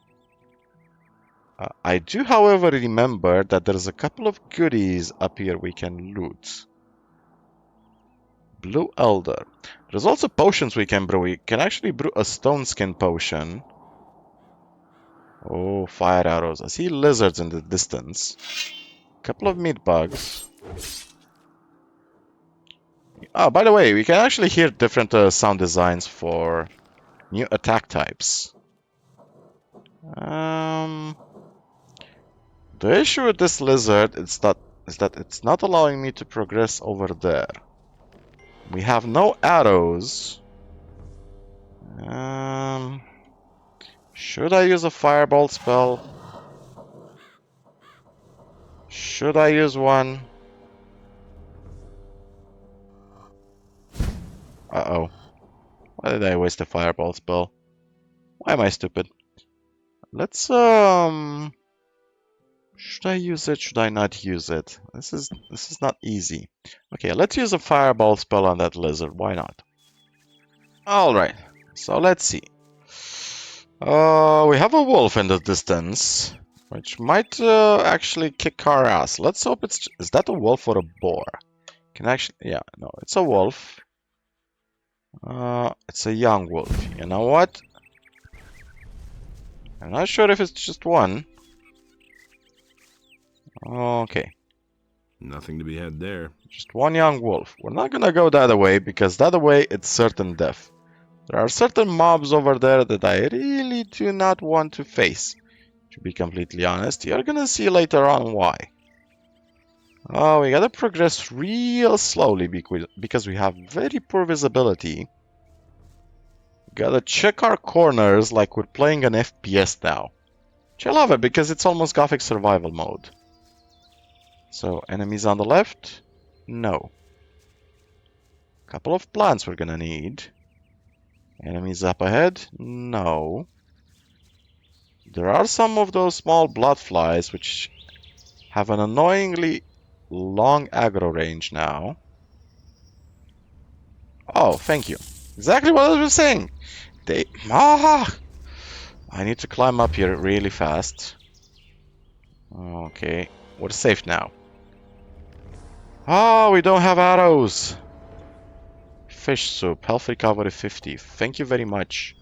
I do, however, remember that there's a couple of goodies up here we can loot. Blue Elder. There's also potions we can brew. We can actually brew a stone skin potion. Oh, fire arrows. I see lizards in the distance. Couple of meat bugs. Oh, by the way, we can actually hear different sound designs for new attack types. The issue with this lizard is that it's not allowing me to progress over there. We have no arrows. Should I use a fireball spell? Should I use one? Uh-oh. Why did I waste a fireball spell? Why am I stupid? Let's, should I use it? Should I not use it? This is not easy. Okay, let's use a fireball spell on that lizard. Why not? Alright, so let's see. We have a wolf in the distance, which might actually kick our ass. Let's hope it's... Is that a wolf or a boar? Can actually... Yeah, no, it's a wolf. It's a young wolf. You know what? I'm not sure if it's just one. Okay. Nothing to be had there. Just one young wolf. We're not gonna go the other way, because the other way it's certain death. There are certain mobs over there that I really do not want to face. To be completely honest, you're gonna see later on why. Oh, we gotta progress real slowly because we have very poor visibility. Gotta check our corners like we're playing an FPS now. Which I love it because it's almost Gothic survival mode. So, enemies on the left? No. Couple of plants we're gonna need. Enemies up ahead? No. There are some of those small blood flies which have an annoyingly long aggro range now. Oh, thank you. Exactly what I was saying. I need to climb up here really fast. Okay, we're safe now. Oh, we don't have arrows. Fish soup, health recovery 50. Thank you very much.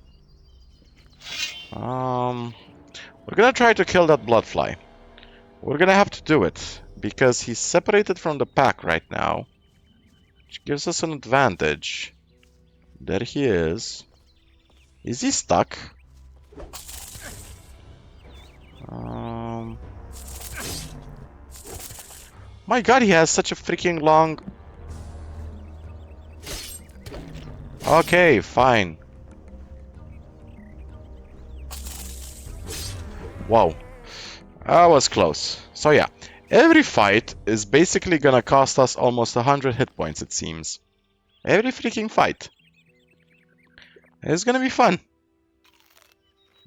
We're gonna try to kill that bloodfly. We're gonna have to do it because he's separated from the pack right now, which gives us an advantage. There he is. Is he stuck? My god, he has such a freaking long... Okay, fine. Whoa. That was close. So yeah, every fight is basically gonna cost us almost 100 hit points, it seems. Every freaking fight. It's gonna be fun.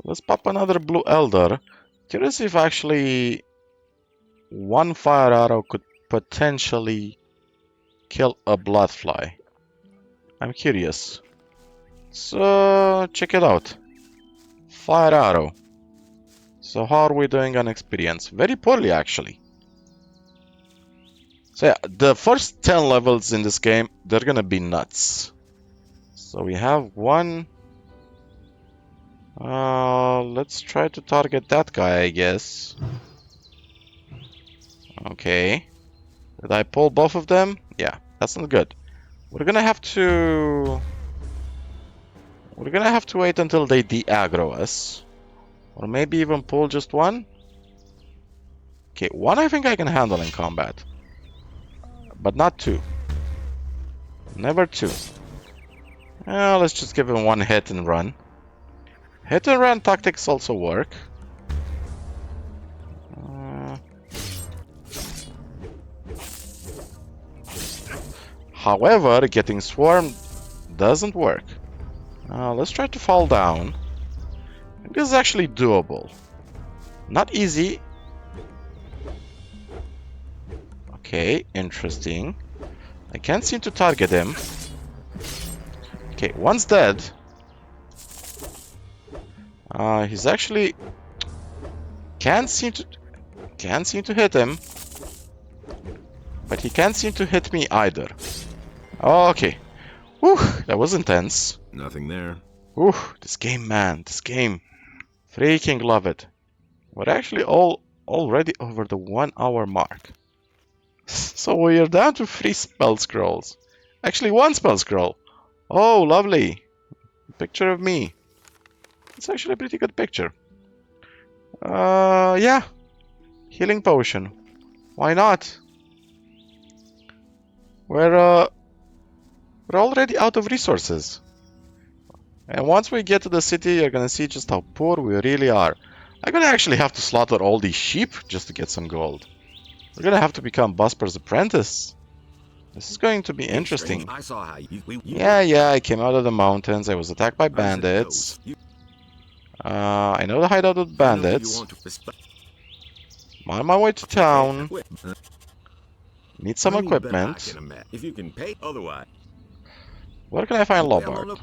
Let's pop another Blue Elder. Curious if actually one fire arrow could potentially kill a bloodfly. I'm curious. So check it out. Fire arrow. So how are we doing on experience? Very poorly actually. So yeah, the first 10 levels in this game, they're gonna be nuts. So we have one. Let's try to target that guy, I guess. Okay. Did I pull both of them? Yeah, that's not good. We're gonna have to wait until they de-aggro us. Or maybe even pull just one. Okay, one I think I can handle in combat. But not two. Never two. Let's just give him one hit and run. Hit and run tactics also work. However, getting swarmed doesn't work. Let's try to fall down. This is actually doable. Not easy. Okay, interesting. I can't seem to target him. Okay, one's dead. He's actually can't seem to hit him. But he can't seem to hit me either. Okay. Whew, that was intense. Nothing there. Whew, this game, man, this game. Freaking love it. We're actually already over the 1 hour mark. So we are down to 3 spell scrolls. Actually, 1 spell scroll. Oh, lovely. Picture of me. It's actually a pretty good picture. Yeah. Healing potion. Why not? We're already out of resources. And once we get to the city, you're gonna see just how poor we really are. I'm gonna actually have to slaughter all these sheep just to get some gold. We're gonna have to become Busper's apprentice. This is going to be interesting. I saw how you Yeah, I came out of the mountains. I was attacked by bandits. I know the hideout of bandits. I'm on my way to town. Need some equipment. If you can pay otherwise. Where can I find Lobart?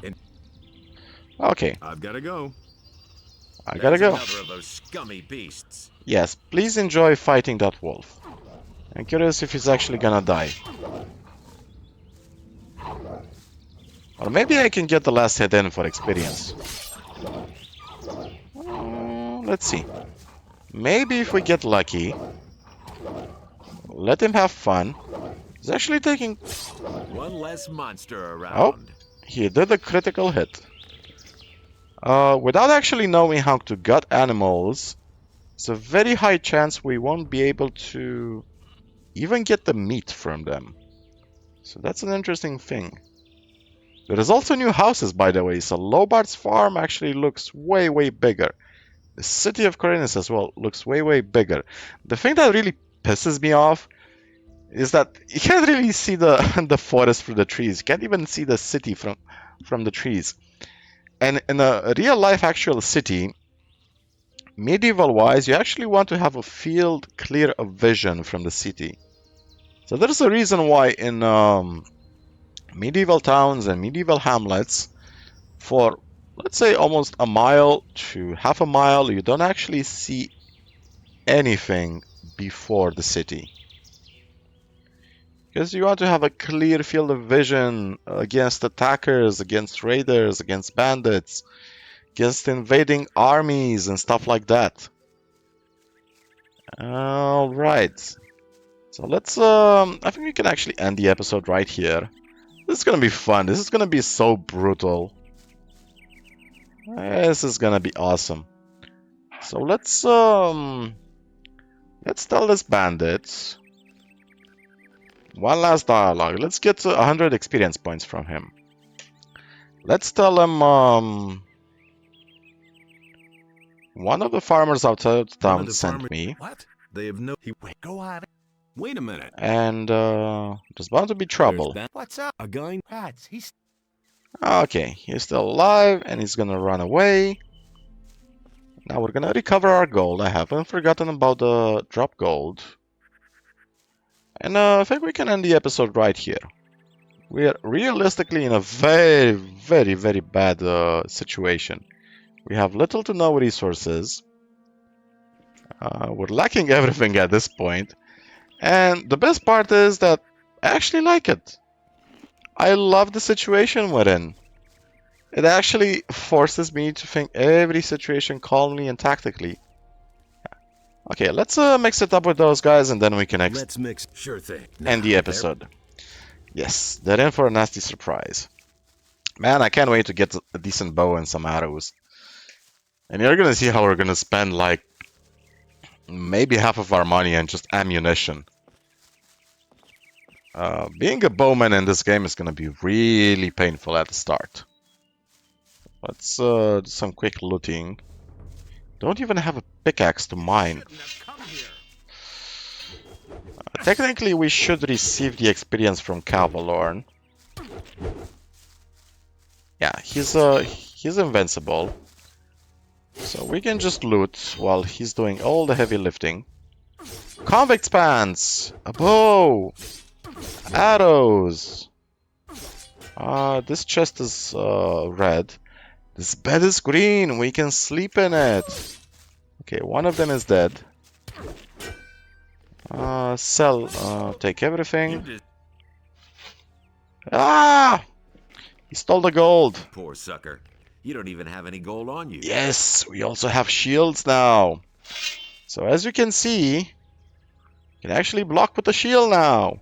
Okay, I've got to go. I gotta go. Another of those scummy beasts. Yes, please enjoy fighting that wolf. I'm curious if he's actually gonna die. Or maybe I can get the last hit in for experience. Let's see. Maybe if we get lucky, let him have fun. He's actually taking... One less monster around. Oh, he did a critical hit. Without actually knowing how to gut animals, there's a very high chance we won't be able to even get the meat from them. So that's an interesting thing. There is also new houses, by the way, so Lobart's farm actually looks way, way bigger. The city of Khorinis as well looks way, way bigger. The thing that really pisses me off is that you can't really see the the forest through the trees. You can't even see the city from the trees. And in a real life actual city, medieval wise, you actually want to have a field clear of vision from the city. So there's a reason why in medieval towns and medieval hamlets, for let's say almost a mile to half a mile, you don't actually see anything before the city. Because you want to have a clear field of vision against attackers, against raiders, against bandits, against invading armies and stuff like that. Alright. So let's, I think we can actually end the episode right here. This is gonna be fun. This is gonna be so brutal. This is gonna be awesome. So let's tell this bandit one last dialogue. Let's get to 100 experience points from him. Let's tell him one of the farmers outside of town sent me. What? They have no. Wait, go on. Wait a minute. And there's bound to be trouble. What's up? A guy. Rats, he's... Okay, he's still alive and he's gonna run away. Now we're gonna recover our gold. I haven't forgotten about the drop gold. And I think we can end the episode right here. We are realistically in a very, very, very bad situation. We have little to no resources. We're lacking everything at this point. And the best part is that I actually like it. I love the situation we're in. It actually forces me to think every situation calmly and tactically. Okay, let's mix it up with those guys and then we can Let's mix. Sure thing. end the episode. Yes, they're in for a nasty surprise. Man, I can't wait to get a decent bow and some arrows. And you're gonna see how we're gonna spend like maybe half of our money on just ammunition. Being a bowman in this game is gonna be really painful at the start. Let's do some quick looting. Don't even have a pickaxe to mine. Technically, we should receive the experience from Cavalorn. Yeah, he's invincible. So we can just loot while he's doing all the heavy lifting. Convict pants! A bow! Arrows! This chest is red. This bed is green. We can sleep in it. Okay, one of them is dead. Sell. Take everything. Ah! He stole the gold. Poor sucker. You don't even have any gold on you. Yes, we also have shields now. So as you can see, you can actually block with the shield now.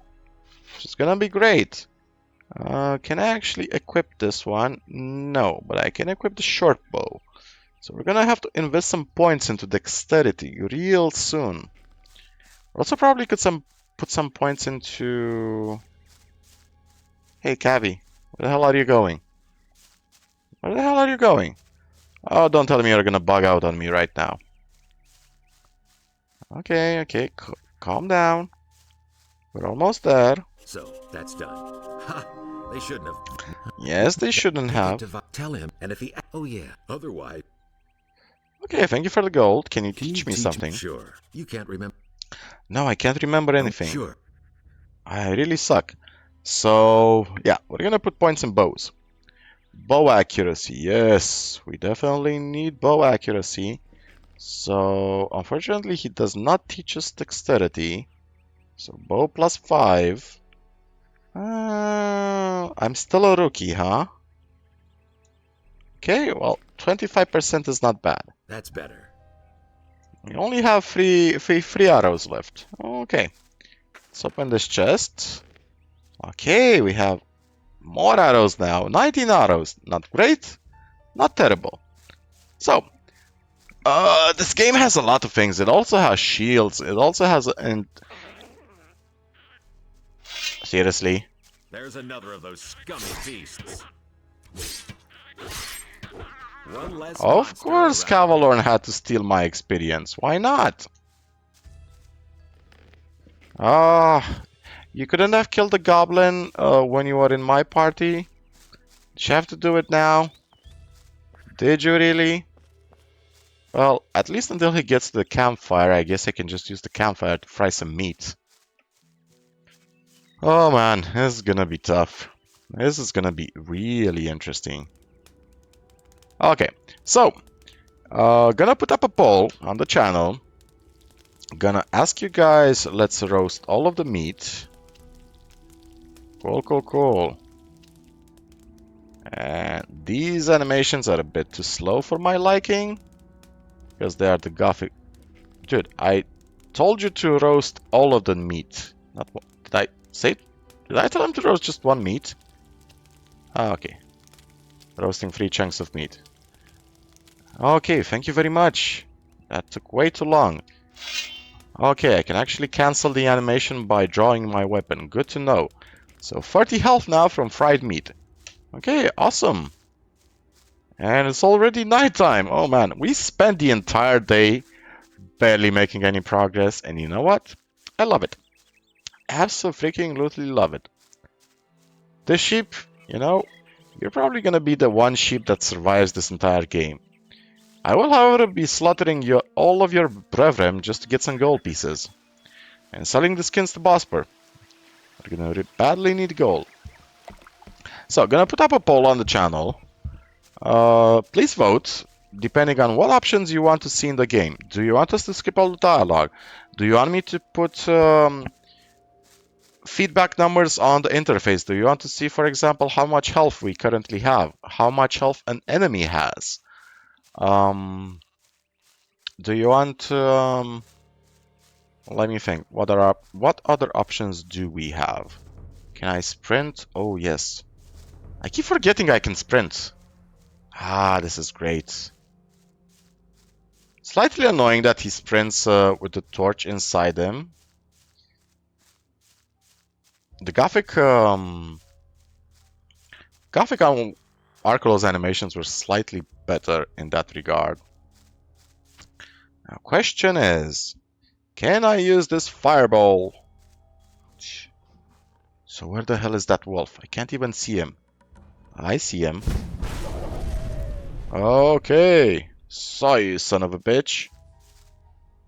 Which is gonna be great. Can I actually equip this one? No, but I can equip the short bow. So we're gonna have to invest some points into dexterity real soon. Also probably could put some points into... Hey, Cavi, where the hell are you going? Where the hell are you going? Oh, don't tell me you're gonna bug out on me right now. Okay, calm down. We're almost there. So, that's done. Ha! They shouldn't have. Yes, they shouldn't have. Tell him, and if he... Oh, yeah. Otherwise... Okay, thank you for the gold. Can you teach me something? Sure. You can't remember... No, I can't remember anything. Sure. I really suck. So, yeah, we're gonna put points in bows. Bow accuracy. Yes, we definitely need bow accuracy. So, unfortunately, he does not teach us dexterity. So, bow plus 5. I'm still a rookie, huh? Okay, well, 25% is not bad. That's better. We only have three arrows left. Okay. Let's open this chest. Okay, we have more arrows now. 19 arrows. Not great. Not terrible. So, this game has a lot of things. It also has shields. It also has... Seriously? There's another of those scummy beasts. One less Of course Cavalorn had to steal my experience. Why not? You couldn't have killed the goblin when you were in my party? Did you have to do it now? Did you really? Well, at least until he gets to the campfire, I guess I can just use the campfire to fry some meat. Oh man, this is gonna be tough. This is gonna be really interesting. Okay, so, gonna put up a poll on the channel. Gonna ask you guys, let's roast all of the meat. Cool. And these animations are a bit too slow for my liking. Because they are the Gothic... Dude, I told you to roast all of the meat. Not one. Did I say... Did I tell him to roast just one meat? Ah, okay. Roasting 3 chunks of meat. Okay, thank you very much. That took way too long. Okay, I can actually cancel the animation by drawing my weapon. Good to know. So 30 health now from fried meat. Okay, awesome. And it's already nighttime. Oh man, we spent the entire day barely making any progress. And you know what? I love it. Absolutely love it. This sheep, you know, you're probably gonna be the one sheep that survives this entire game. I will, however, be slaughtering all of your brethren just to get some gold pieces. And selling the skins to Bosper. We're gonna badly need gold. So, gonna put up a poll on the channel. Please vote, depending on what options you want to see in the game. Do you want us to skip all the dialogue? Do you want me to put feedback numbers on the interface. Do you want to see, for example, how much health we currently have? How much health an enemy has? Do you want let me think. What other options do we have? Can I sprint? Oh, yes. I keep forgetting I can sprint. Ah, this is great. Slightly annoying that he sprints with the torch inside him. The Gothic Archolos animations were slightly better in that regard. Now, question is, can I use this fireball? So where the hell is that wolf? I can't even see him. I see him. Okay. Saw you, son of a bitch.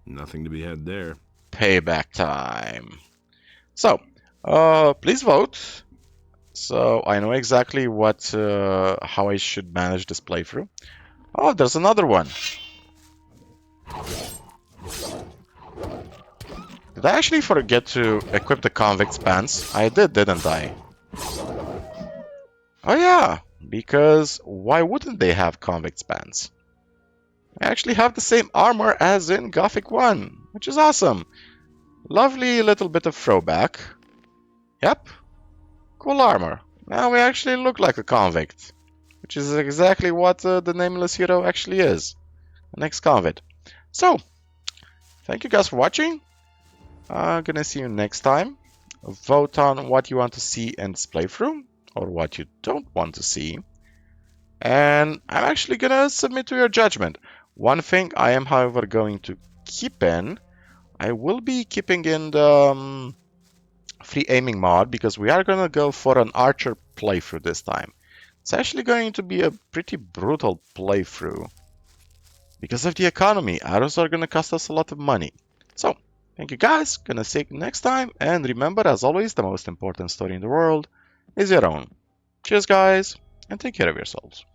Nothing to be had there. Payback time. So, please vote. So I know exactly how I should manage this playthrough. Oh, there's another one. Did I actually forget to equip the convict's pants? I did, didn't I? Oh yeah, because why wouldn't they have convict's pants? I actually have the same armor as in Gothic 1, which is awesome. Lovely little bit of throwback. Yep, cool armor. Now we actually look like a convict, which is exactly what the Nameless Hero actually is. An ex-convict. So, thank you guys for watching. I'm gonna see you next time. Vote on what you want to see in this playthrough, or what you don't want to see. And I'm actually gonna submit to your judgment. One thing I am, however, going to keep in, I will be keeping in the free aiming mod, because we are gonna go for an archer playthrough this time. It's actually going to be a pretty brutal playthrough. Because of the economy, arrows are gonna cost us a lot of money. So, thank you guys, gonna see you next time, and remember, as always, the most important story in the world is your own. Cheers guys, and take care of yourselves.